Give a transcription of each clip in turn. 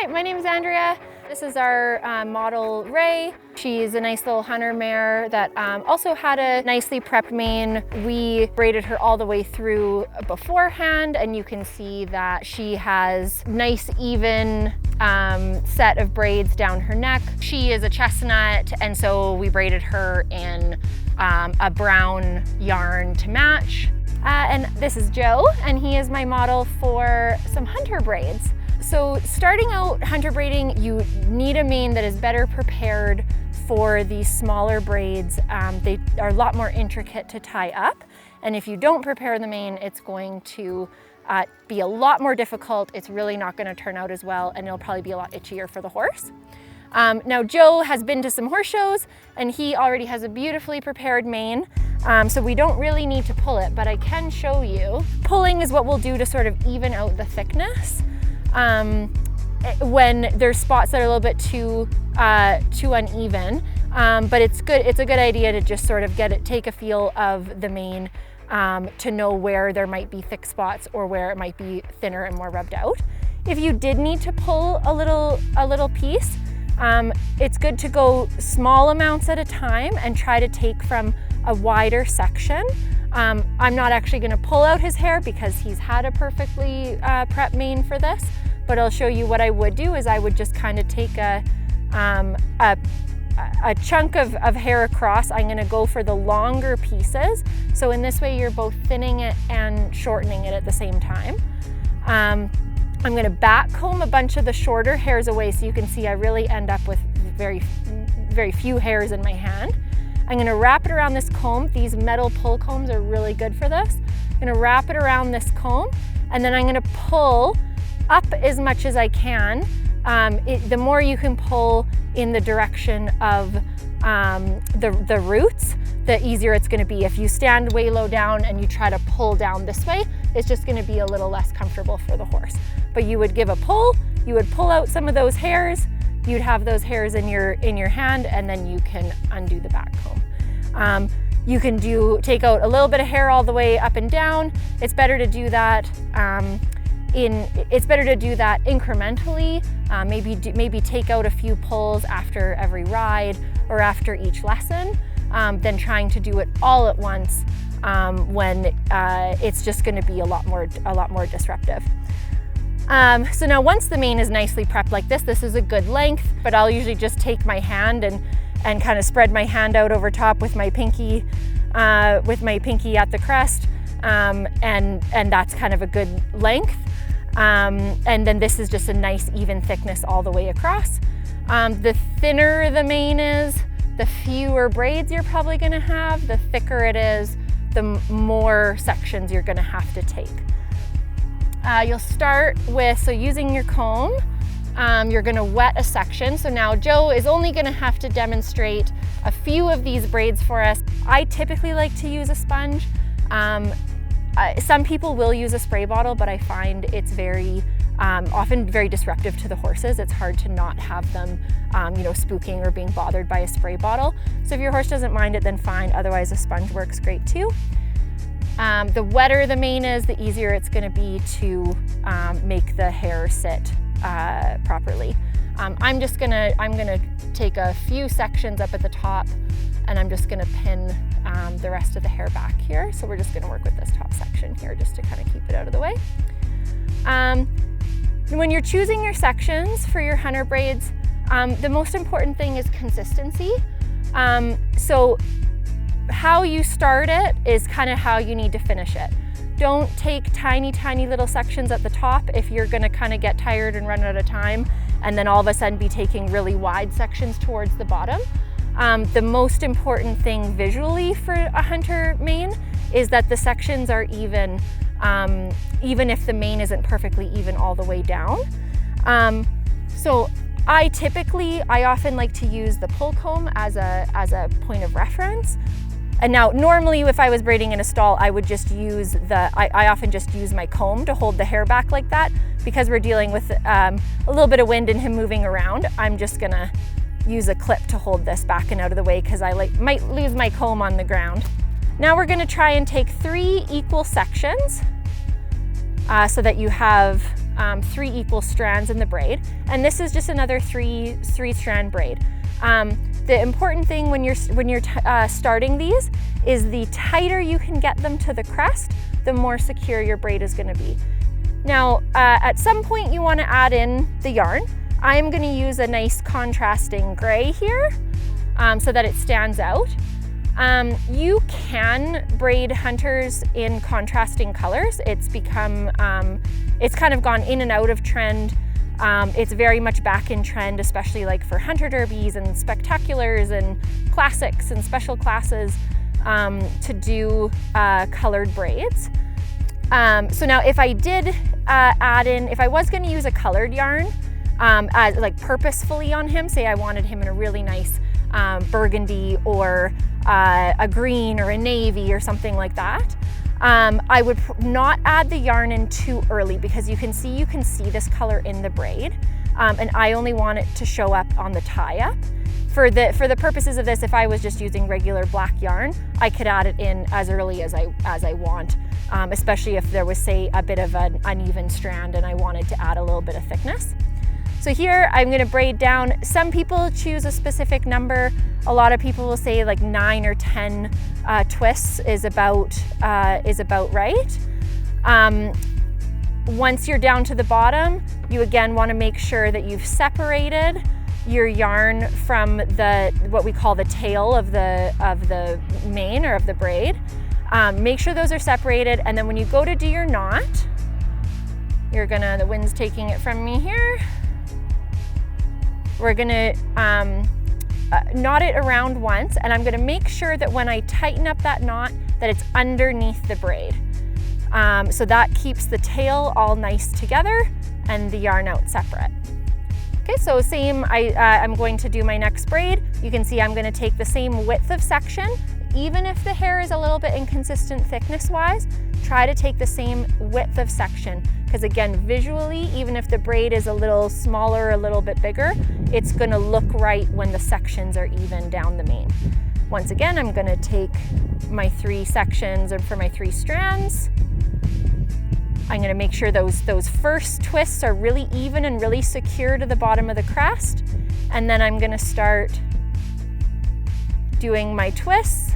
Hi, my name is Andrea. This is our model Ray. She's a nice little hunter mare that also had a nicely prepped mane. We braided her all the way through beforehand, and you can see that she has nice even set of braids down her neck. She is a chestnut, and so we braided her in a brown yarn to match. And this is Joe, and he is my model for some hunter braids. So starting out hunter braiding, you need a mane that is better prepared for these smaller braids. They are a lot more intricate to tie up. And if you don't prepare the mane, it's going to be a lot more difficult. It's really not going to turn out as well, and it'll probably be a lot itchier for the horse. Now Joe has been to some horse shows, and he already has a beautifully prepared mane. So we don't really need to pull it, but I can show you. Pulling is what we'll do to sort of even out the thickness. When there's spots that are a little bit too uneven, but it's good. It's a good idea to just sort of take a feel of the mane to know where there might be thick spots or where it might be thinner and more rubbed out. If you did need to pull a little piece, it's good to go small amounts at a time and try to take from a wider section. I'm not actually going to pull out his hair because he's had a perfectly prepped mane for this, but I'll show you what I would do is I would just kind of take a chunk of hair across. I'm going to go for the longer pieces. So in this way you're both thinning it and shortening it at the same time. I'm going to back comb a bunch of the shorter hairs away so you can see I really end up with very few hairs in my hand. I'm going to wrap it around this comb. These metal pull combs are really good for this. I'm going to wrap it around this comb, and then I'm going to pull up as much as I can. The more you can pull in the direction of the roots, the easier it's going to be. If you stand way low down and you try to pull down this way, it's just going to be a little less comfortable for the horse. But you would give a pull, you would pull out some of those hairs, you'd have those hairs in your hand, and then you can undo the back comb. You can take out a little bit of hair all the way up and down. It's better to do that incrementally. Maybe take out a few pulls after every ride or after each lesson, than trying to do it all at once when it's just going to be a lot more disruptive. So now once the mane is nicely prepped like this is a good length, but I'll usually just take my hand and kind of spread my hand out over top with my pinky at the crest, and that's kind of a good length. And then this is just a nice even thickness all the way across. The thinner the mane is, the fewer braids you're probably going to have. The thicker it is, the more sections you're going to have to take. You'll start with, using your comb, you're going to wet a section. So now Joe is only going to have to demonstrate a few of these braids for us. I typically like to use a sponge. Some people will use a spray bottle, but I find it's often very disruptive to the horses. It's hard to not have them spooking or being bothered by a spray bottle. So if your horse doesn't mind it, then fine. Otherwise a sponge works great too. The wetter the mane is, the easier it's going to be to make the hair sit properly. I'm gonna take a few sections up at the top, and I'm just gonna pin the rest of the hair back here. So we're just gonna work with this top section here just to kind of keep it out of the way. When you're choosing your sections for your hunter braids, the most important thing is consistency. So how you start it is kind of how you need to finish it. Don't take tiny little sections at the top if you're going to kind of get tired and run out of time, and then all of a sudden be taking really wide sections towards the bottom. The most important thing visually for a hunter mane is that the sections are even, even if the mane isn't perfectly even all the way down. So I often like to use the pull comb as a point of reference. And now normally if I was braiding in a stall, I would just use I often just use my comb to hold the hair back like that. Because we're dealing with a little bit of wind and him moving around, I'm just gonna use a clip to hold this back and out of the way because I might lose my comb on the ground. Now we're gonna try and take 3 equal sections so that you have 3 equal strands in the braid. And this is just another three-strand braid. The important thing when you're starting these is the tighter you can get them to the crest, the more secure your braid is going to be. Now, at some point you want to add in the yarn. I'm going to use a nice contrasting gray here so that it stands out. You can braid hunters in contrasting colors. It's become, it's kind of gone in and out of trend. It's very much back in trend, especially like for hunter derbies and spectaculars and classics and special classes to do colored braids. So now if I did add in, if I was going to use a colored yarn like purposefully on him, say I wanted him in a really nice burgundy or a green or a navy or something like that, I would not add the yarn in too early, because you can see this color in the braid, and I only want it to show up on the tie-up. For the purposes of this, if I was just using regular black yarn, I could add it in as early as I want, especially if there was, say, a bit of an uneven strand and I wanted to add a little bit of thickness. So here I'm going to braid down. Some people choose a specific number. A lot of people will say like 9 or 10 twists is about right. Once you're down to the bottom, you again want to make sure that you've separated your yarn from what we call the tail of the mane or of the braid. Make sure those are separated, and then when you go to do your knot, the wind's taking it from me here. We're gonna knot it around once, and I'm gonna make sure that when I tighten up that knot, that it's underneath the braid. So that keeps the tail all nice together and the yarn out separate. Okay, so same, I'm going to do my next braid. You can see I'm gonna take the same width of section. Even if the hair is a little bit inconsistent thickness-wise, try to take the same width of section, because again, visually, even if the braid is a little smaller, a little bit bigger, it's gonna look right when the sections are even down the mane. Once again, I'm gonna take my 3 sections for my 3 strands. I'm gonna make sure those first twists are really even and really secure to the bottom of the crest. And then I'm gonna start doing my twists.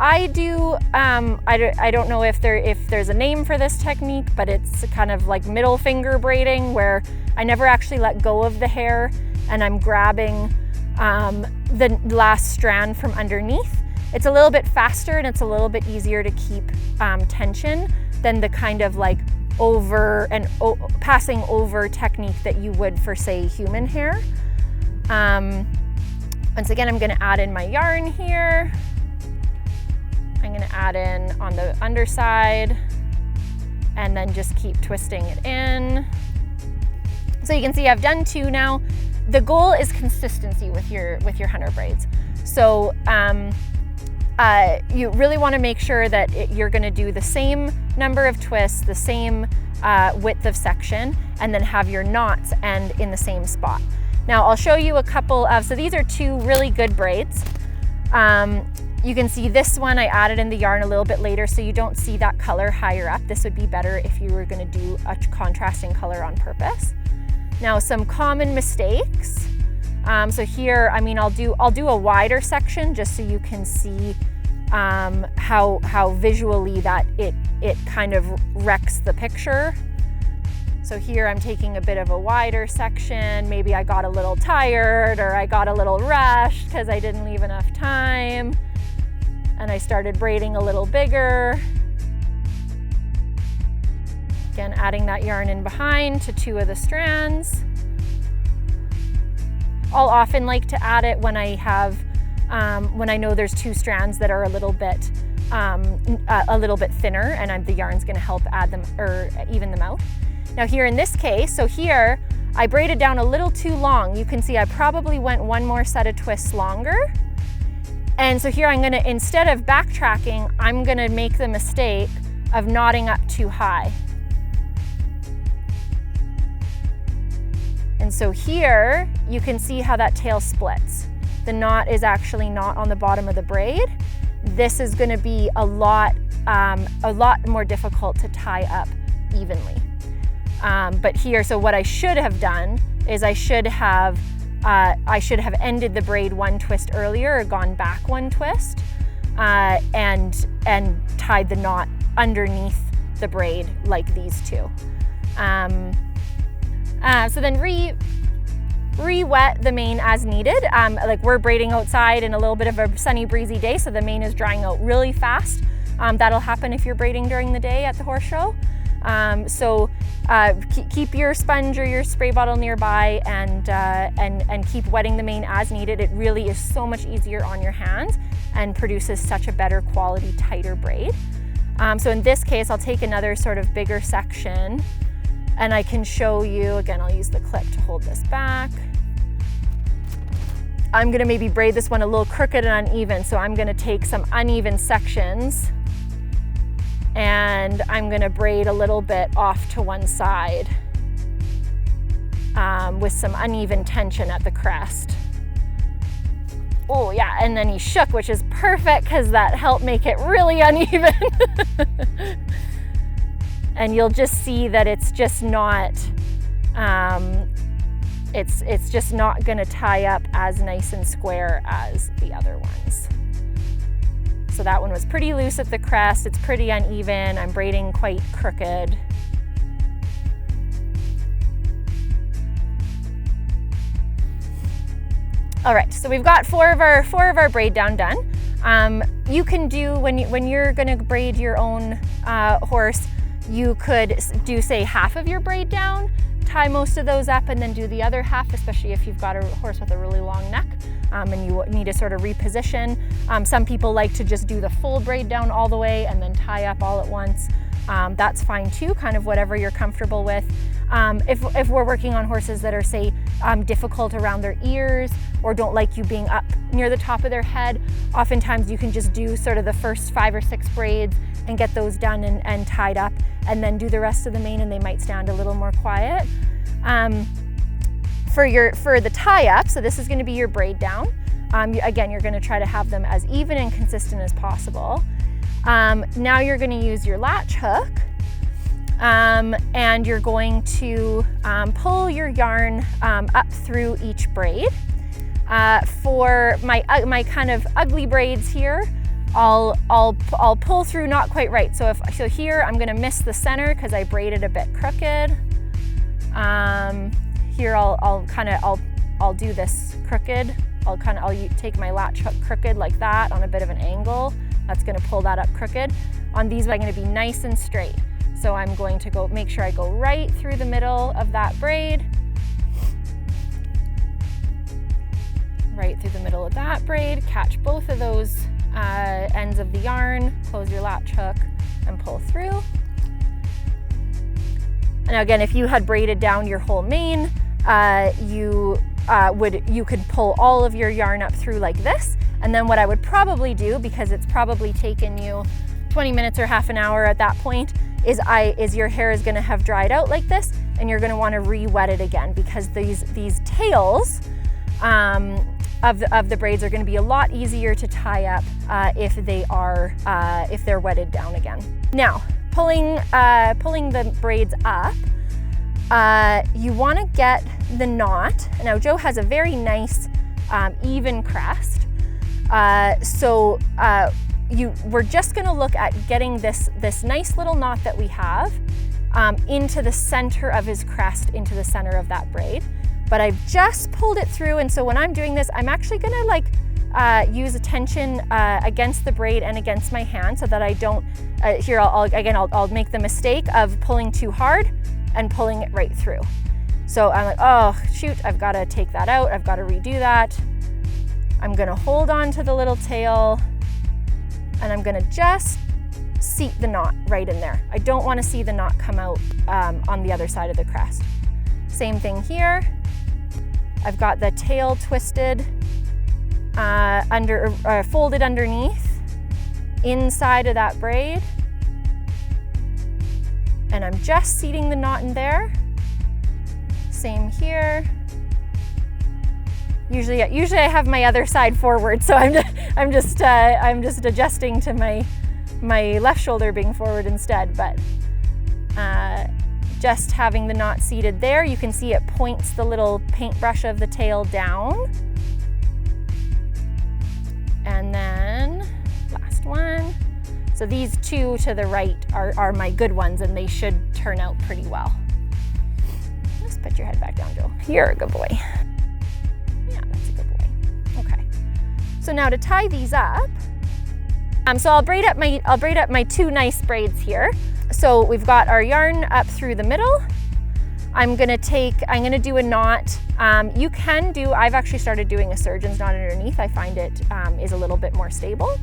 I don't know if there's a name for this technique, but it's kind of like middle finger braiding, where I never actually let go of the hair and I'm grabbing the last strand from underneath. It's a little bit faster and it's a little bit easier to keep tension than the kind of like passing over technique that you would for, say, human hair. Once again, I'm gonna add in my yarn here. I'm gonna add in on the underside and then just keep twisting it in. So you can see I've done 2 now. The goal is consistency with your hunter braids. So you really wanna make sure that you're gonna do the same number of twists, the same width of section, and then have your knots end in the same spot. Now I'll show you a couple of, so these are 2 really good braids. You can see this one I added in the yarn a little bit later, so you don't see that color higher up. This would be better if you were gonna do a contrasting color on purpose. Now some common mistakes. So here, I mean, I'll do a wider section just so you can see how visually that it kind of wrecks the picture. So here I'm taking a bit of a wider section. Maybe I got a little tired or I got a little rushed because I didn't leave enough time. And I started braiding a little bigger. Again, adding that yarn in behind to 2 of the strands. I'll often like to add it when I have, when I know there's 2 strands that are a little bit thinner, and the yarn's gonna help add them or even them out. Now here in this case, so here I braided down a little too long. You can see I probably went 1 more set of twists longer. And so here I'm gonna, instead of backtracking, I'm gonna make the mistake of knotting up too high. And so here you can see how that tail splits. The knot is actually not on the bottom of the braid. This is gonna be a lot more difficult to tie up evenly. But here, so what I should have done is I should have ended the braid one twist earlier, or gone back one twist, and tied the knot underneath the braid like these two. So then re-wet the mane as needed. Like we're braiding outside in a little bit of a sunny, breezy day, so the mane is drying out really fast. That'll happen if you're braiding during the day at the horse show. Keep your sponge or your spray bottle nearby, and keep wetting the mane as needed. It really is so much easier on your hands and produces such a better quality, tighter braid. So in this case, I'll take another sort of bigger section, and I can show you, again, I'll use the clip to hold this back. I'm gonna maybe braid this one a little crooked and uneven, so I'm gonna take some uneven sections and I'm gonna braid a little bit off to one side with some uneven tension at the crest. Oh yeah, and then he shook, which is perfect because that helped make it really uneven. And you'll just see that it's just not, it's just not gonna tie up as nice and square as the other ones. So that one was pretty loose at the crest, it's pretty uneven, I'm braiding quite crooked. All right, so we've got four of our braid down done. You can do, when you're gonna braid your own horse, you could do, say, half of your braid down, tie most of those up, and then do the other half, especially if you've got a horse with a really long neck and you need to sort of reposition. Some people like to just do the full braid down all the way and then tie up all at once. That's fine too, kind of whatever you're comfortable with. If we're working on horses that are, say, difficult around their ears or don't like you being up near the top of their head, oftentimes you can just do sort of the first 5 or 6 braids and get those done and tied up, and then do the rest of the mane, and they might stand a little more quiet. For the tie-up, so this is going to be your braid down. Again, you're going to try to have them as even and consistent as possible. Now you're going to use your latch hook, and you're going to pull your yarn up through each braid. For my kind of ugly braids here, I'll pull through not quite right. So here I'm gonna miss the center because I braided a bit crooked. Here I'll do this crooked. I'll take my latch hook crooked like that on a bit of an angle. That's gonna pull that up crooked. On these, I'm gonna be nice and straight. So I'm going to make sure I go right through the middle of that braid. Right through the middle of that braid, catch both of those ends of the yarn, close your latch hook and pull through. And again, if you had braided down your whole mane, you could pull all of your yarn up through like this. And then what I would probably do, because it's probably taken you 20 minutes or half an hour at that point, is your hair is gonna have dried out like this, and you're gonna wanna re-wet it again, because these tails of the braids are gonna be a lot easier to tie up if they're wetted down again. Now, pulling the braids up, you wanna get the knot. Now, Joe has a very nice even crest. We're just gonna look at getting this nice little knot that we have into the center of his crest, into the center of that braid. But I've just pulled it through, and so when I'm doing this, I'm actually gonna use a tension against the braid and against my hand so that I don't, here I'll make the mistake of pulling too hard and pulling it right through. So I'm like, oh shoot, I've gotta take that out, I've gotta redo that. I'm gonna hold on to the little tail, and I'm gonna just seat the knot right in there. I don't wanna see the knot come out on the other side of the crest. Same thing here. I've got the tail twisted, folded underneath, inside of that braid. And I'm just seating the knot in there. Same here. Usually I have my other side forward, so I'm just adjusting to my left shoulder being forward instead. But just having the knot seated there. You can see it points the little paintbrush of the tail down. And then last one. So these two to the right are my good ones, and they should turn out pretty well. Just put your head back down, Joe. You're a good boy. Yeah, that's a good boy. Okay. So now to tie these up, so I'll braid up my two nice braids here. So we've got our yarn up through the middle. I'm gonna do a knot. I've actually started doing a surgeon's knot underneath. I find it is a little bit more stable.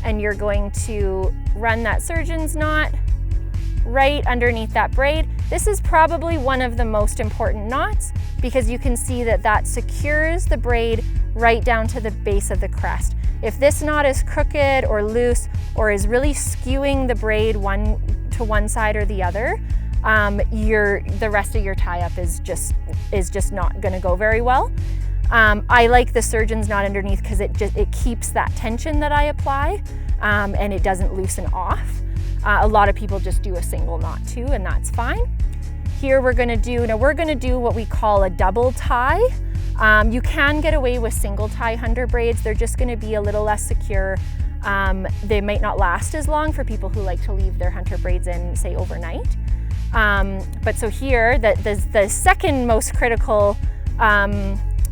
And you're going to run that surgeon's knot right underneath that braid. This is probably one of the most important knots because you can see that that secures the braid right down to the base of the crest. If this knot is crooked or loose or is really skewing the braid one side or the other, the rest of your tie-up is just not going to go very well. I like the surgeon's knot underneath because it keeps that tension that I apply, and it doesn't loosen off. A lot of people just do a single knot too, and that's fine. Here we're going to do what we call a double tie. You can get away with single tie hunter braids. They're just going to be a little less secure. They might not last as long for people who like to leave their hunter braids in, say, overnight. But so here, the second most critical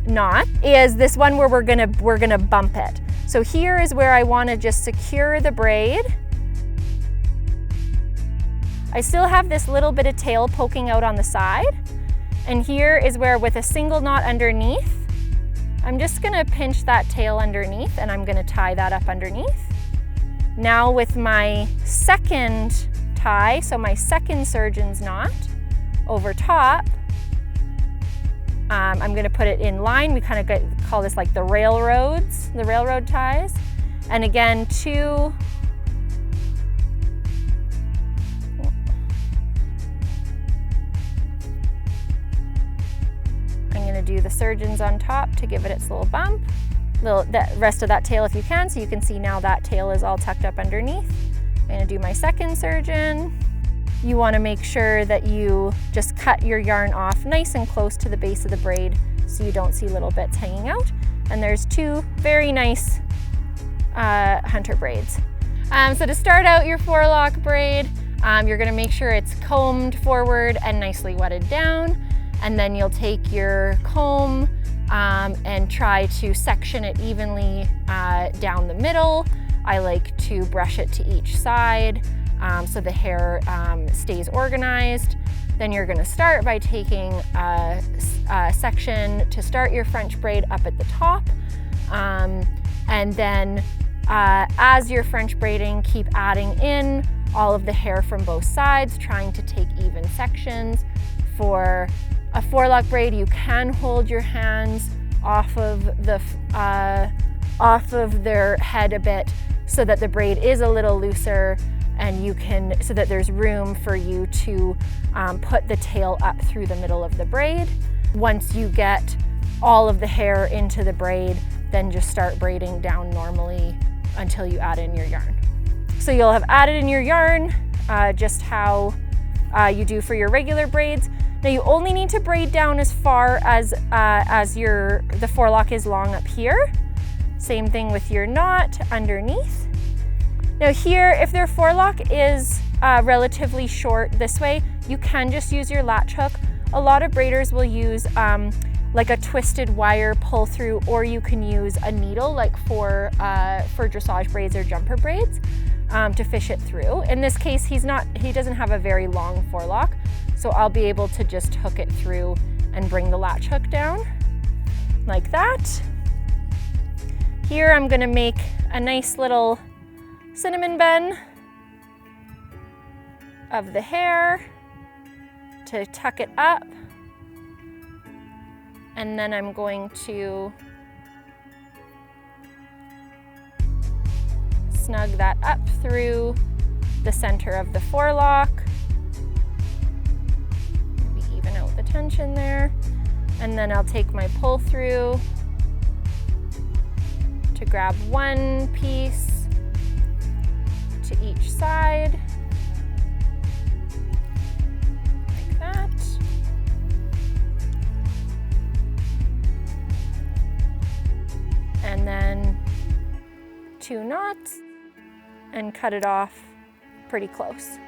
knot is this one where we're gonna bump it. So here is where I want to just secure the braid. I still have this little bit of tail poking out on the side. And here is where, with a single knot underneath, I'm just gonna pinch that tail underneath and I'm gonna tie that up underneath. Now with my second tie, so my second surgeon's knot over top, I'm gonna put it in line. We kind of call this like the railroad ties. And again, I'm gonna do the surgeons on top to give it its little bump. The rest of that tail if you can, so you can see now that tail is all tucked up underneath. I'm gonna do my second surgeon. You wanna make sure that you just cut your yarn off nice and close to the base of the braid so you don't see little bits hanging out. And there's two very nice hunter braids. So to start out your forelock braid, you're gonna make sure it's combed forward and nicely wetted down. And then you'll take your comb and try to section it evenly down the middle. I like to brush it to each side so the hair stays organized. Then you're gonna start by taking a section to start your French braid up at the top. And then as you're French braiding, keep adding in all of the hair from both sides, trying to take even sections. For a forelock braid, you can hold your hands off of their head a bit so that the braid is a little looser, and so that there's room for you to put the tail up through the middle of the braid. Once you get all of the hair into the braid, then just start braiding down normally until you add in your yarn. So you'll have added in your yarn just how you do for your regular braids. Now you only need to braid down as far as the forelock is long up here. Same thing with your knot underneath. Now here, if their forelock is relatively short this way, you can just use your latch hook. A lot of braiders will use like a twisted wire pull through, or you can use a needle like for dressage braids or jumper braids to fish it through. In this case, he doesn't have a very long forelock, so I'll be able to just hook it through and bring the latch hook down like that. Here I'm gonna make a nice little cinnamon bun of the hair to tuck it up. And then I'm going to snug that up through the center of the forelock. Maybe even out the tension there. And then I'll take my pull through to grab one piece to each side. 2 knots and cut it off pretty close.